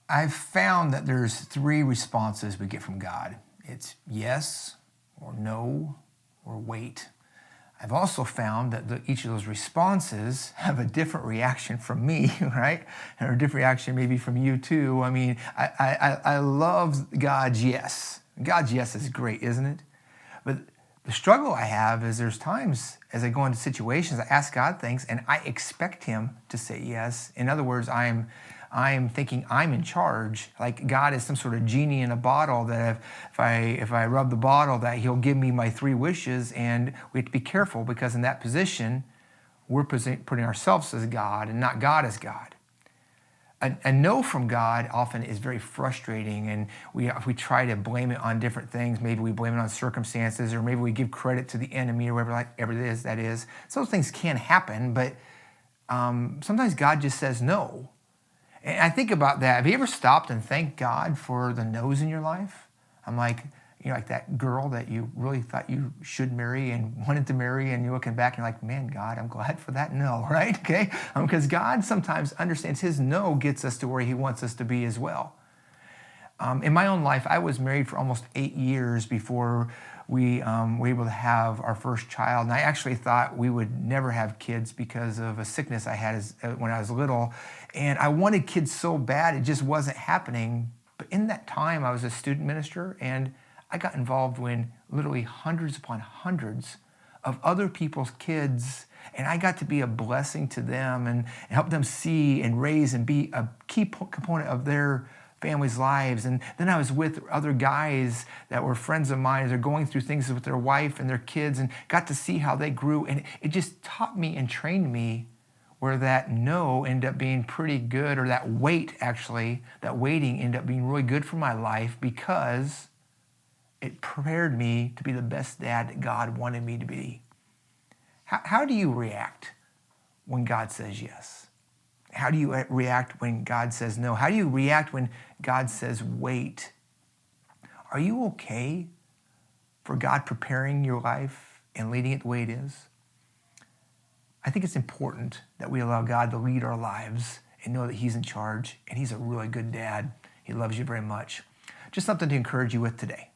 I've found that there's three responses we get from God. It's yes, or no, or wait. I've also found that each of those responses have a different reaction from me, right? And a different reaction maybe from you too. I mean, I love God's yes. God's yes is great, isn't it? But the struggle I have is there's times as I go into situations, I ask God things and I expect him to say yes. In other words, I'm thinking I'm in charge, like God is some sort of genie in a bottle that if I rub the bottle that he'll give me my three wishes. And we have to be careful because in that position, we're putting ourselves as God and not God as God. A no from God often is very frustrating, and if we try to blame it on different things, maybe we blame it on circumstances, or maybe we give credit to the enemy or whatever it is that is. So those things can happen, but sometimes God just says no. And I think about that. Have you ever stopped and thanked God for the no's in your life? I'm like, like that girl that you really thought you should marry and wanted to marry, and you're looking back and you're like, man, God, I'm glad for that no, right? Okay? Because God sometimes understands his no gets us to where he wants us to be as well. In my own life, I was married for almost 8 years before we were able to have our first child. And I actually thought we would never have kids because of a sickness I had when I was little. And I wanted kids so bad, it just wasn't happening. But in that time, I was a student minister, and I got involved when literally hundreds upon hundreds of other people's kids, and I got to be a blessing to them and help them see and raise and be a key component of their families' lives. And then I was with other guys that were friends of mine. They're going through things with their wife and their kids, and got to see how they grew. And it just taught me and trained me where that no ended up being pretty good, or that waiting ended up being really good for my life, because it prepared me to be the best dad that God wanted me to be. How do you react when God says yes? How do you react when God says no? How do you react when God says wait? Are you okay for God preparing your life and leading it the way it is? I think it's important that we allow God to lead our lives and know that he's in charge, and he's a really good dad. He loves you very much. Just something to encourage you with today.